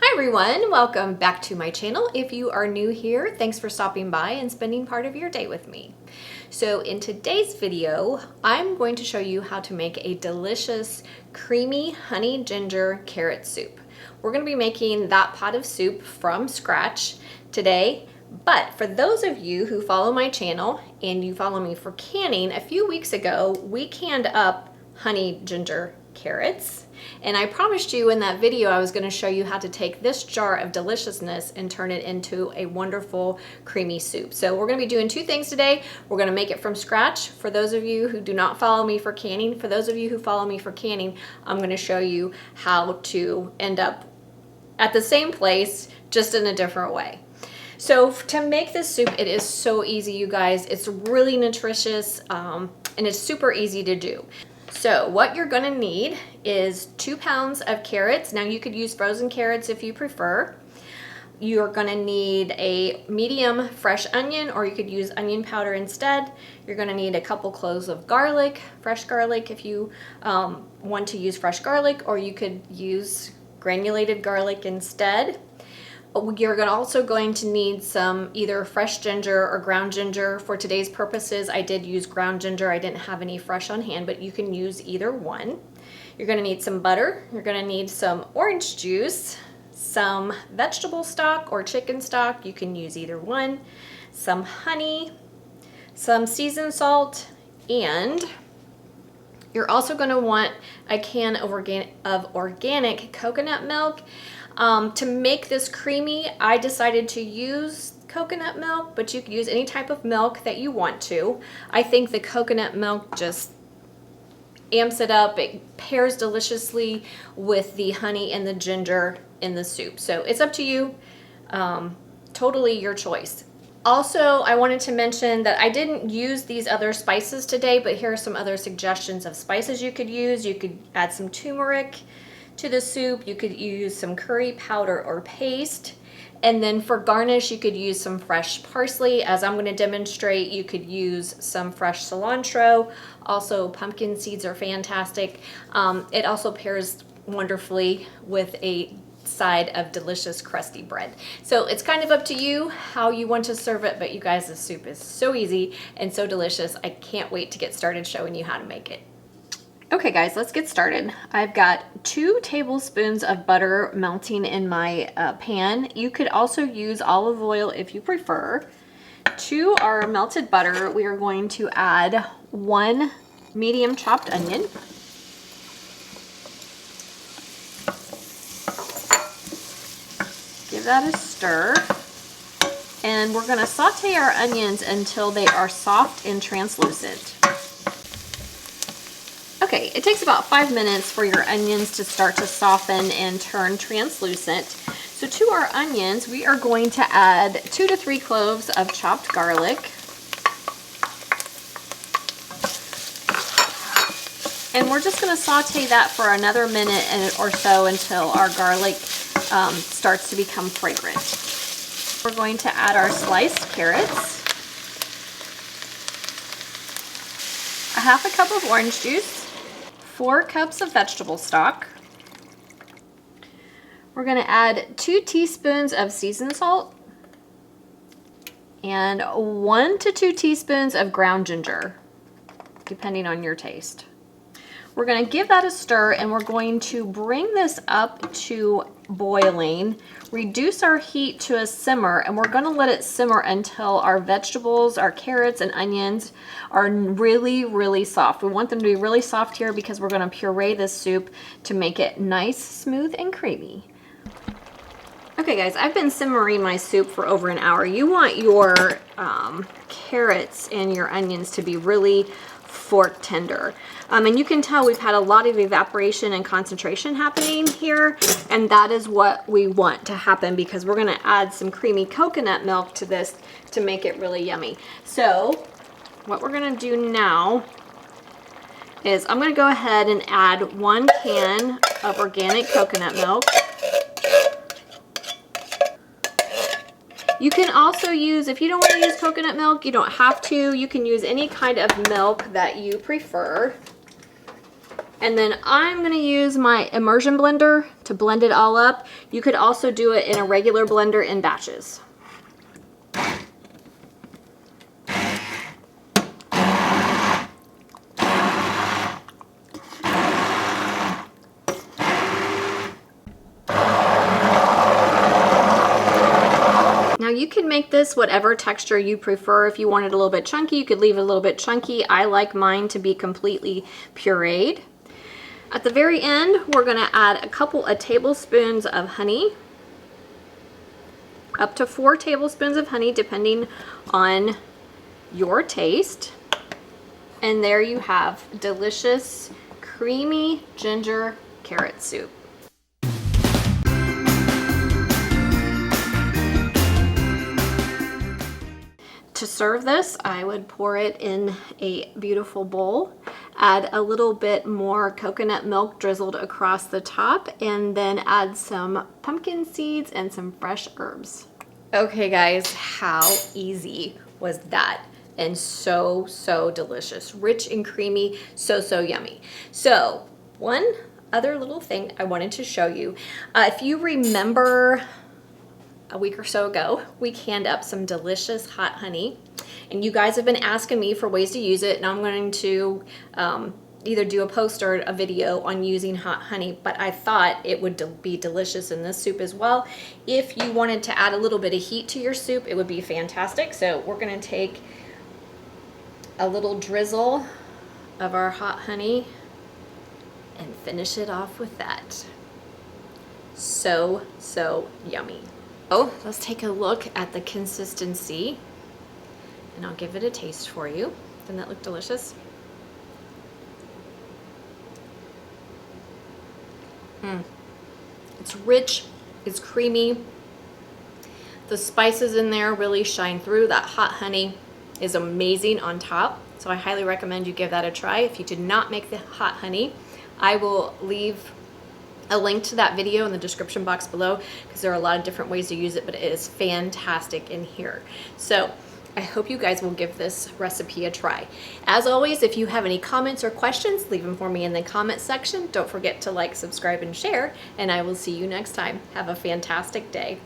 Hi everyone, welcome back to my channel. If you are new here, thanks for stopping by and spending part of your day with me. So in today's video, I'm going to show you how to make a delicious creamy honey ginger carrot soup. We're going to be making that pot of soup from scratch today. But for those of you who follow my channel and you follow me for canning, a few weeks ago, we canned up honey ginger carrots. And I promised you in that video I was going to show you how to take this jar of deliciousness and turn it into a wonderful creamy soup. So we're going to be doing two things today. We're going to make it from scratch. For those of you who do not follow me for canning, for those of you who follow me for canning, I'm going to show you how to end up at the same place, just in a different way. So to make this soup, it is so easy, you guys. It's really nutritious and it's super easy to do. So what you're gonna need is 2 pounds of carrots. Now you could use frozen carrots if you prefer. You're gonna need a medium fresh onion, or you could use onion powder instead. You're gonna need a couple cloves of garlic, fresh garlic if you want to use fresh garlic, or you could use granulated garlic instead. You're also going to need some either fresh ginger or ground ginger. For today's purposes, I did use ground ginger. I didn't have any fresh on hand, but you can use either one. You're going to need some butter. You're going to need some orange juice, some vegetable stock or chicken stock. You can use either one. Some honey, some seasoned salt, and you're also going to want a can of organic coconut milk. To make this creamy, I decided to use coconut milk, but you could use any type of milk that you want to. I think the coconut milk just amps it up. It pairs deliciously with the honey and the ginger in the soup. So it's up to you, totally your choice. Also, I wanted to mention that I didn't use these other spices today, but here are some other suggestions of spices you could use. You could add some turmeric to the soup. You could use some curry powder or paste. And then for garnish, you could use some fresh parsley. As I'm going to demonstrate, you could use some fresh cilantro. Also, pumpkin seeds are fantastic. It also pairs wonderfully with a side of delicious crusty bread. So it's kind of up to you how you want to serve it, but you guys, this soup is so easy and so delicious. I can't wait to get started showing you how to make it. Okay guys, let's get started. I've got 2 tablespoons of butter melting in my pan. You could also use olive oil if you prefer. To our melted butter, we are going to add 1 medium chopped onion. Give that a stir. And we're going to saute our onions until they are soft and translucent. Okay, it takes about 5 minutes for your onions to start to soften and turn translucent. So to our onions, we are going to add 2 to 3 cloves of chopped garlic. And we're just going to saute that for another minute or so until our garlic starts to become fragrant. We're going to add our sliced carrots, a half a cup of orange juice, 4 cups of vegetable stock. We're going to add 2 teaspoons of seasoned salt and 1 to 2 teaspoons of ground ginger, depending on your taste. We're going to give that a stir, and we're going to bring this up to boiling, reduce our heat to a simmer, and we're going to let it simmer until our vegetables, our carrots and onions are really, really soft. We want them to be really soft here because we're going to puree this soup to make it nice, smooth, and creamy. Okay guys, I've been simmering my soup for over an hour. You want your carrots and your onions to be really fork tender. And you can tell we've had a lot of evaporation and concentration happening here, and that is what we want to happen because we're going to add some creamy coconut milk to this to make it really yummy. So what we're going to do now is I'm going to go ahead and add 1 can of organic coconut milk. You can also use, if you don't want to use coconut milk, you don't have to. You can use any kind of milk that you prefer. And then I'm gonna use my immersion blender to blend it all up. You could also do it in a regular blender in batches. Now you can make this whatever texture you prefer. If you want it a little bit chunky, you could leave it a little bit chunky. I like mine to be completely pureed. At the very end, we're gonna add a couple of tablespoons of honey, up to 4 tablespoons of honey, depending on your taste. And there you have delicious, creamy ginger carrot soup. To serve this, I would pour it in a beautiful bowl, add a little bit more coconut milk drizzled across the top, and then add some pumpkin seeds and some fresh herbs. Okay guys, how easy was that? And so, so delicious. Rich and creamy, so, so yummy. So, one other little thing I wanted to show you. If you remember, a week or so ago, we canned up some delicious hot honey, and you guys have been asking me for ways to use it, and I'm going to either do a post or a video on using hot honey, but I thought it would be delicious in this soup as well. If you wanted to add a little bit of heat to your soup, it would be fantastic. So we're going to take a little drizzle of our hot honey and finish it off with that. So, so yummy. Oh, let's take a look at the consistency, and I'll give it a taste for you. Doesn't that look delicious? It's rich, it's creamy. The spices in there really shine through. That hot honey is amazing on top, so I highly recommend you give that a try. If you did not make the hot honey, I will leave a link to that video in the description box below, because there are a lot of different ways to use it, but it is fantastic in here. So I hope you guys will give this recipe a try. As always, if you have any comments or questions, leave them for me in the comment section. Don't forget to like, subscribe, and share, and I will see you next time. Have a fantastic day.